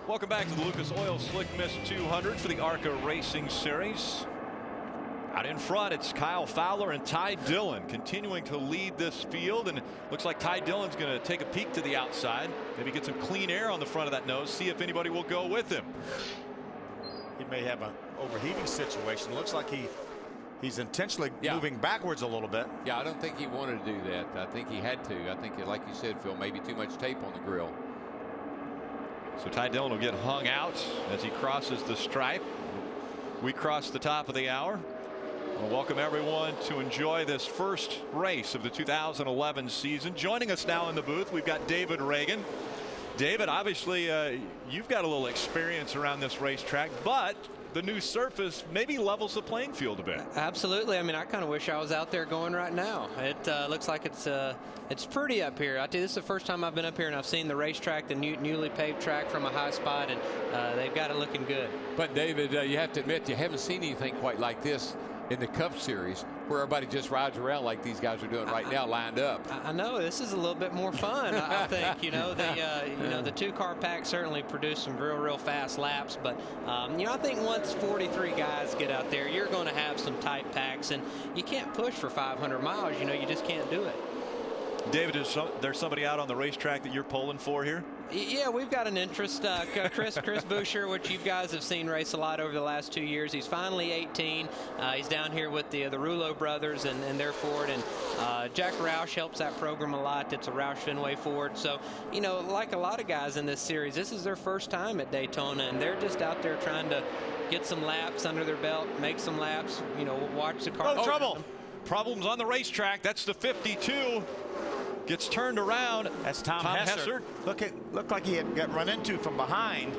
Welcome back to the Lucas Oil Slick Mist 200 for the ARCA Racing Series. Out in front, it's Kyle Fowler and Ty Dillon continuing to lead this field, and it looks like Ty Dillon's going to take a peek to the outside, maybe get some clean air on the front of that nose, see if anybody will go with him. He may have an overheating situation. Looks like he's intentionally moving backwards a little bit. Yeah, I don't think he wanted to do that. I think he had to. I think, like you said, Phil, maybe too much tape on the grill. So Ty Dillon will get hung out as he crosses the stripe. We cross the top of the hour. I'll welcome everyone to enjoy this first race of the 2011 season. Joining us now in the booth, we've got David Reagan. David, obviously you've got a little experience around this racetrack, but the new surface maybe levels the playing field a bit. Absolutely. I mean, I kind of wish I was out there going right now. It looks like it's pretty up here. I tell you, this is the first time I've been up here and I've seen the racetrack, the newly paved track from a high spot, and they've got it looking good. But David, you have to admit you haven't seen anything quite like this in the Cup Series, where everybody just rides around like these guys are doing right now, lined up. I know this is a little bit more fun. I think the two-car pack certainly produced some real fast laps, but I think once 43 guys get out there, you're going to have some tight packs, and you can't push for 500 miles. You just can't do it. David, is there somebody out on the racetrack that you're pulling for here? Yeah, we've got an interest. Chris Boucher, which you guys have seen race a lot over the last 2 years. He's finally 18. He's down here with the Rouleau brothers and their Ford. And Jack Roush helps that program a lot. It's a Roush Fenway Ford. So, like a lot of guys in this series, this is their first time at Daytona, and they're just out there trying to get some laps under their belt, make some laps, watch the car. Oh, trouble. Problems on the racetrack. That's the 52. Gets turned around. That's Tom Hessert. Looked like he got run into from behind.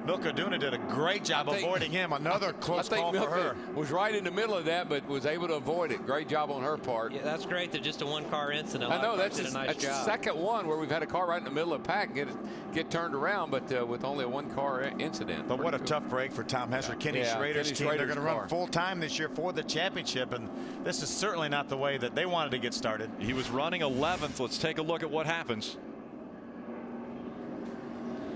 Milka Duna did a great job avoiding him. Another close call for her. Was right in the middle of that, but was able to avoid it. Great job on her part. Yeah, that's great. That just a one-car incident. I know that's the second one where we've had a car right in the middle of the pack get turned around, but with only a one-car incident. But what a tough break for Tom Hessert. Kenny Schrader's team. They're going to run full time this year for the championship, and this is certainly not the way that they wanted to get started. He was running 11th. Let's take a look at what happens.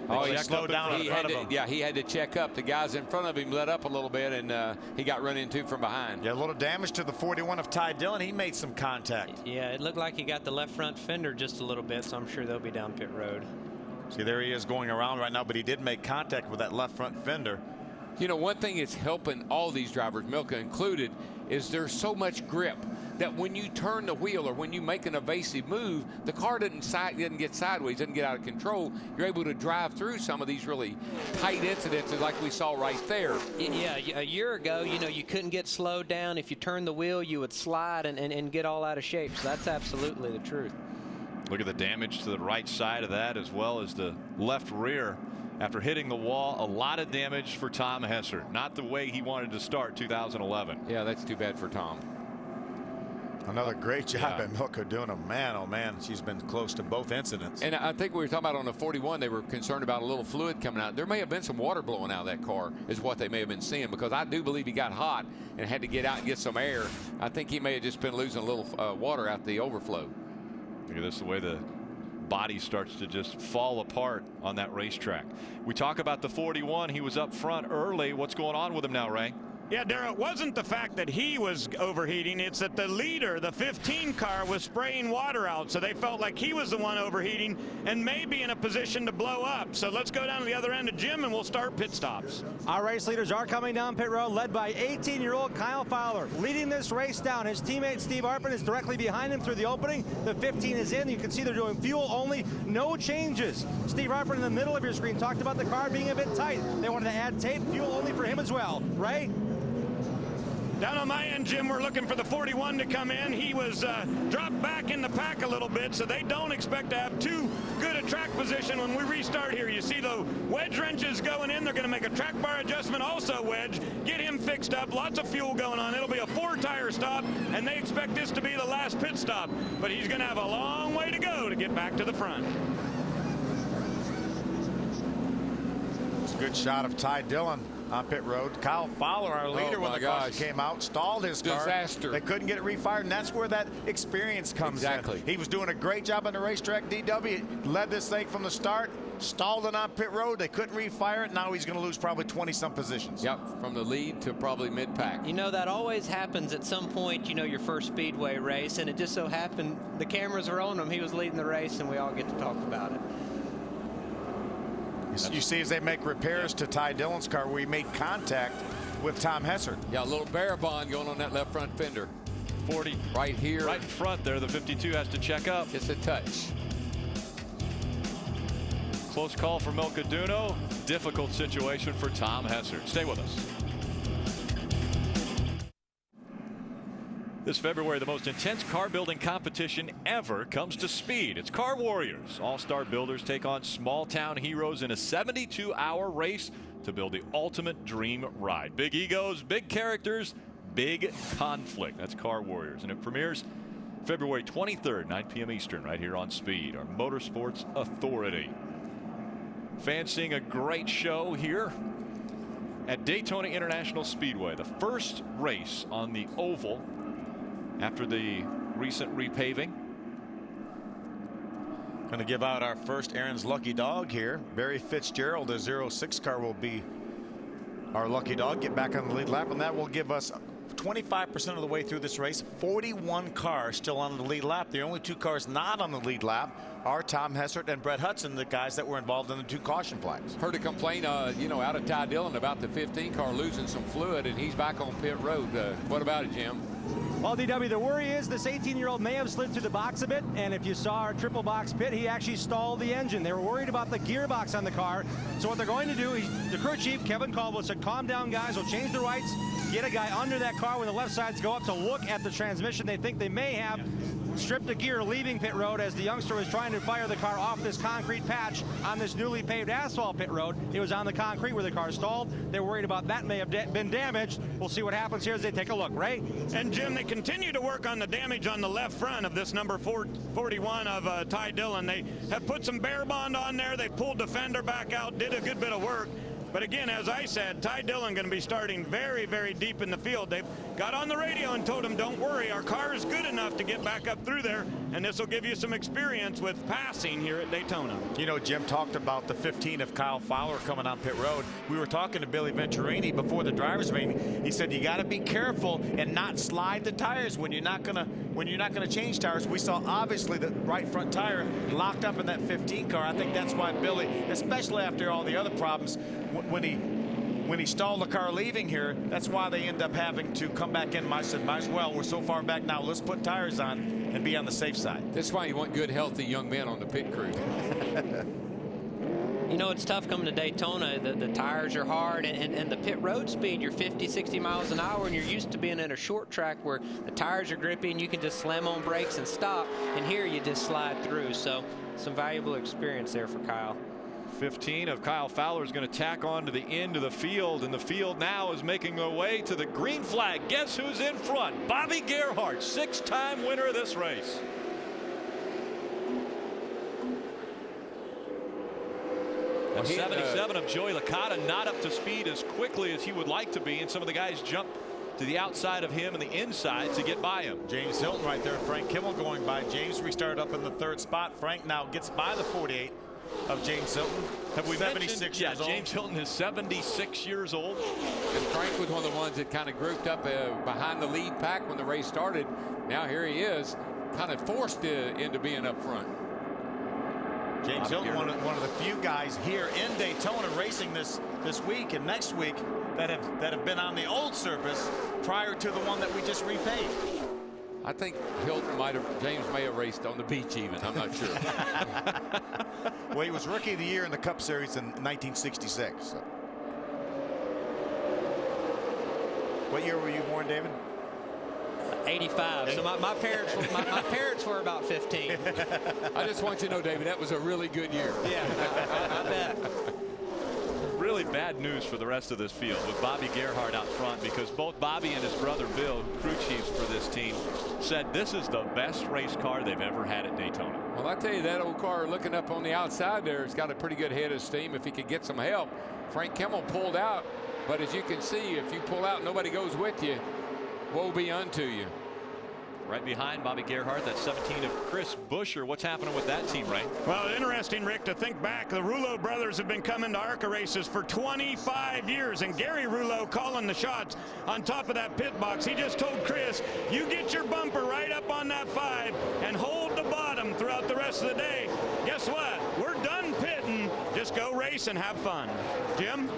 Oh, he slowed down in front of him. Yeah, he had to check up. The guys in front of him let up a little bit, and he got run into from behind. Yeah, a little damage to the 41 of Ty Dillon. He made some contact. Yeah, it looked like he got the left front fender just a little bit, so I'm sure they'll be down pit road. See, there he is going around right now, but he did make contact with that left front fender. One thing that's helping all these drivers, Milka included, is there's so much grip that when you turn the wheel or when you make an evasive move, the car doesn't get sideways, doesn't get out of control. You're able to drive through some of these really tight incidences like we saw right there. Yeah, a year ago, you couldn't get slowed down. If you turned the wheel, you would slide and get all out of shape. So that's absolutely the truth. Look at the damage to the right side of that, as well as the left rear. After hitting the wall, a lot of damage for Tom Hessert. Not the way he wanted to start 2011. Yeah, that's too bad for Tom. Another great job at Milka Duna. Man, oh man, she's been close to both incidents. And I think we were talking about on the 41, they were concerned about a little fluid coming out. There may have been some water blowing out of that car is what they may have been seeing, because I do believe he got hot and had to get out and get some air. I think he may have just been losing a little water out the overflow. Look at this, the way the body starts to just fall apart on that racetrack. We talk about the 41. He was up front early. What's going on with him now, Ray? Yeah, Darrell, it wasn't the fact that he was overheating. It's that the leader, the 15 car, was spraying water out. So they felt like he was the one overheating and maybe in a position to blow up. So let's go down to the other end of Jim and we'll start pit stops. Our race leaders are coming down pit road, led by 18-year-old Kyle Fowler. Leading this race down, his teammate Steve Arpin is directly behind him through the opening. The 15 is in. You can see they're doing fuel only, no changes. Steve Arpin in the middle of your screen talked about the car being a bit tight. They wanted to add tape, fuel only for him as well. Ray? Down on my end, Jim, we're looking for the 41 to come in. He was dropped back in the pack a little bit, so they don't expect to have too good a track position when we restart here. You see the wedge wrenches going in. They're going to make a track bar adjustment, also wedge, get him fixed up. Lots of fuel going on. It'll be a 4-tire stop, and they expect this to be the last pit stop. But he's going to have a long way to go to get back to the front. It's a good shot of Ty Dillon. on pit road. Kyle Fowler, our leader, when the caution came out, stalled his car. Disaster. They couldn't get it refired, and that's where that experience comes in. He was doing a great job on the racetrack. DW led this thing from the start, stalled it on pit road. They couldn't refire it. Now he's going to lose probably 20-some positions. Yep, from the lead to probably mid-pack. You know, that always happens at some point, you know, your first Speedway race, and it just so happened the cameras were on him. He was leading the race, and we all get to talk about it. You see as they make repairs to Ty Dillon's car, we made contact with Tom Hessert. Yeah, a little bear bond going on that left front fender. 40 right here. Right in front there. The 52 has to check up. Just a touch. Close call for Milka Duno. Difficult situation for Tom Hessert. Stay with us. This February, the most intense car building competition ever comes to Speed. It's Car Warriors. All-star builders take on small-town heroes in a 72-hour race to build the ultimate dream ride. Big egos, big characters, big conflict. That's Car Warriors, and it premieres February 23rd, 9 p.m. Eastern, right here on Speed, our motorsports authority. Fans seeing a great show here at Daytona International Speedway, the first race on the oval after the recent repaving. Going to give out our first Aaron's lucky dog here. Barry Fitzgerald, the 06 car, will be our lucky dog. Get back on the lead lap, and that will give us 25% of the way through this race. 41 cars still on the lead lap. The only 2 cars not on the lead lap are Tom Hessert and Brett Hudson, the guys that were involved in the 2 caution flags. Heard a complaint, you know, out of Ty Dillon about the 15 car losing some fluid, and he's back on pit road. What about it, Jim? Well, DW, the worry is this 18-year-old may have slid through the box a bit, and if you saw our triple box pit, he actually stalled the engine. They were worried about the gearbox on the car. So what they're going to do, the crew chief, Kevin Caldwell, said, calm down, guys. We'll change the lights, get a guy under that car when the left sides go up to look at the transmission. They think they may have stripped a gear leaving pit road as the youngster was trying to fire the car off this concrete patch on this newly paved asphalt pit road. It was on the concrete where the car stalled. They're worried about that may have been damaged. We'll see what happens here as they take a look. Ray? And Jim, they continue to work on the damage on the left front of this number 41 of Ty Dillon. They have put some bear bond on there. They pulled the fender back out, did a good bit of work. But again, as I said, Ty Dillon going to be starting very, very deep in the field. They've got on the radio and told him, don't worry, our car is good enough to get back up through there, and this will give you some experience with passing here at Daytona. You know, Jim talked about the 15 of Kyle Fowler coming on pit road. We were talking to Billy Venturini before the drivers meeting. He said you got to be careful and not slide the tires when you're not gonna change tires. We saw obviously the right front tire locked up in that 15 car. I think that's why Billy, especially after all the other problems, when he stalled the car leaving here, that's why they end up having to come back in. I said, might as well, we're so far back now, let's put tires on and be on the safe side. That's why you want good, healthy young men on the pit crew. You know, it's tough coming to Daytona. The tires are hard, and the pit road speed, you're 50, 60 miles an hour, and you're used to being in a short track where the tires are grippy and you can just slam on brakes and stop, and here you just slide through. So some valuable experience there for Kyle. 15 of Kyle Fowler is going to tack on to the end of the field, and the field now is making their way to the green flag. Guess who's in front? Bobby Gerhart, 6-time winner of this race. And 77 of Joey Licata not up to speed as quickly as he would like to be, and some of the guys jump to the outside of him and the inside to get by him. James Hilton right there, Frank Kimmel going by. James restarted up in the 3rd spot. Frank now gets by the 48 of James Hilton. Have we 76 years old? James Hilton is 76 years old. And Frank was one of the ones that kind of grouped up behind the lead pack when the race started. Now here he is, kind of forced into being up front. James Hilton, one of the few guys here in Daytona racing this week and next week that have been on the old surface prior to the one that we just repaved. I think James may have raced on the beach even. I'm not sure. Well, he was Rookie of the Year in the Cup Series in 1966. So. What year were you born, David? 85. So my parents were about 15. I just want you to know, David, that was a really good year. Yeah, I bet. Really bad news for the rest of this field with Bobby Gerhart out front, because both Bobby and his brother Bill, crew chiefs for this team, said this is the best race car they've ever had at Daytona. Well, I tell you, that old car looking up on the outside there, it's got a pretty good head of steam if he could get some help. Frank Kimmel pulled out But as you can see, if you pull out, nobody goes with you, woe be unto you. Right behind Bobby Gerhardt, that's 17 of Chris Buescher. What's happening with that team, Ray? Well, interesting, Rick, to think back. The Rouleau brothers have been coming to ARCA races for 25 years, and Gary Rouleau calling the shots on top of that pit box. He just told Chris, you get your bumper right up on that 5 and hold the bottom throughout the rest of the day. Guess what? We're done pitting. Just go race and have fun. Jim?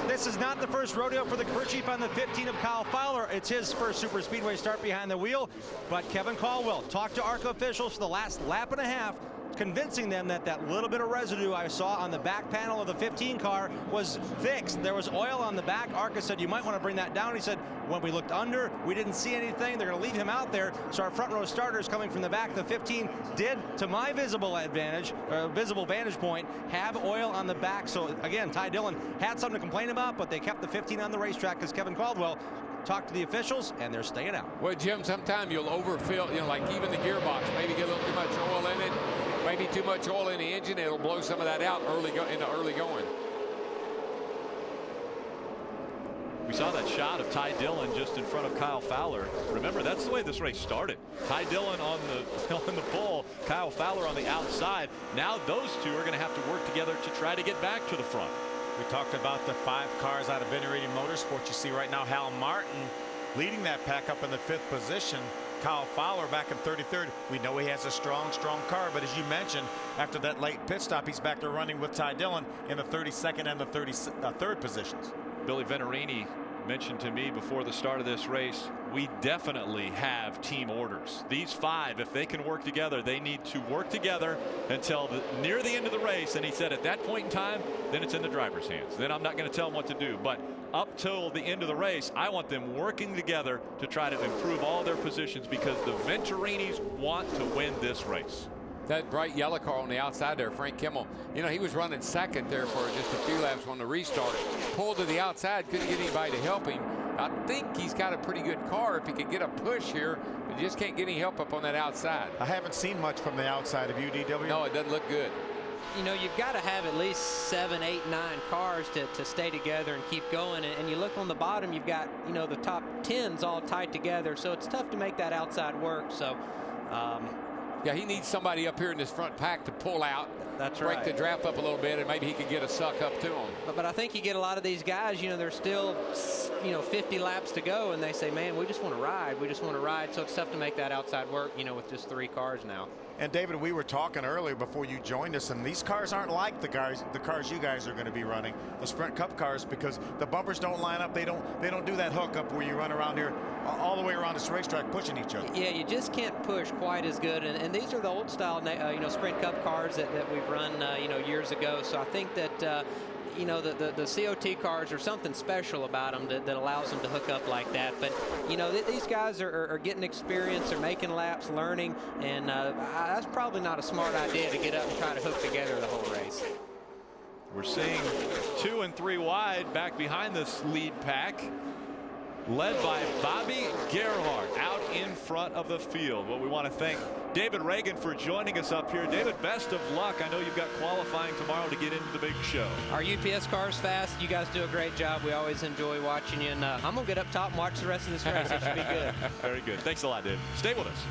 This is not the first rodeo for the crew chief on the 15 of Kyle Fowler. It's his first Super Speedway start behind the wheel. But Kevin Caldwell talked to ARCA officials for the last lap and a half, convincing them that that little bit of residue I saw on the back panel of the 15 car was fixed. There was oil on the back. ARCA said you might want to bring that down. He said when we looked under, we didn't see anything. They're going to leave him out there. So our front row starters coming from the back of the 15 did, to my visible vantage point, have oil on the back. So again, Ty Dillon had something to complain about, but they kept the 15 on the racetrack because Kevin Caldwell talked to the officials, and they're staying out. Well, Jim, sometimes you'll overfill, like even the gearbox, maybe get a little too much oil in it, maybe too much oil in the engine. It'll blow some of that out in the early going. We saw that shot of Ty Dillon just in front of Kyle Fowler. Remember, that's the way this race started. Ty Dillon on the pole, Kyle Fowler on the outside. Now those two are going to have to work together to try to get back to the front. We talked about the 5 cars out of Venerated Motorsports. You see right now Hal Martin leading that pack up in the 5th position. Kyle Fowler back in 33rd. We know he has a strong car, but as you mentioned, after that late pit stop, he's back to running with Ty Dillon in the 32nd and the 33rd positions. Billy Venturini mentioned to me before the start of this race, we definitely have team orders. These 5, if they can work together, they need to work together until near the end of the race. And he said at that point in time, then it's in the driver's hands. Then I'm not going to tell them what to do. But up till the end of the race, I want them working together to try to improve all their positions because the Venturinis want to win this race. That bright yellow car on the outside there, Frank Kimmel, he was running second there for just a few laps on the restart. Pulled to the outside, couldn't get anybody to help him. I think he's got a pretty good car if he could get a push here, but just can't get any help up on that outside. I haven't seen much from the outside of UDW. No, it doesn't look good. You've got to have at least 7, 8, 9 cars to stay together and keep going. And you look on the bottom, you've got, the top 10s all tied together. So it's tough to make that outside work. So, yeah, he needs somebody up here in this front pack to pull out. That's break right. the draft up a little bit, and maybe he could get a suck up to him. But I think you get a lot of these guys, there's still, 50 laps to go, and they say, man, we just want to ride. We just want to ride. So it's tough to make that outside work, with just 3 cars now. And David, we were talking earlier before you joined us, and these cars aren't like the cars you guys are going to be running, the Sprint Cup cars, because the bumpers don't line up. They don't do that hookup where you run around here all the way around this racetrack pushing each other. Yeah, you just can't push quite as good. And these are the old style, Sprint Cup cars that we've run, years ago. So I think that, the COT cars are something special about them that allows them to hook up like that. But, these guys are getting experience. They're making laps, learning. And that's probably not a smart idea to get up and try to hook together the whole race. We're seeing 2 and 3 wide back behind this lead pack, led by Bobby Gerhardt out in front of the field. Well, we want to thank David Reagan for joining us up here. David, best of luck. I know you've got qualifying tomorrow to get into the big show. Our UPS car's fast. You guys do a great job. We always enjoy watching you. And I'm going to get up top and watch the rest of this race. It should be good. Very good. Thanks a lot, David. Stay with us.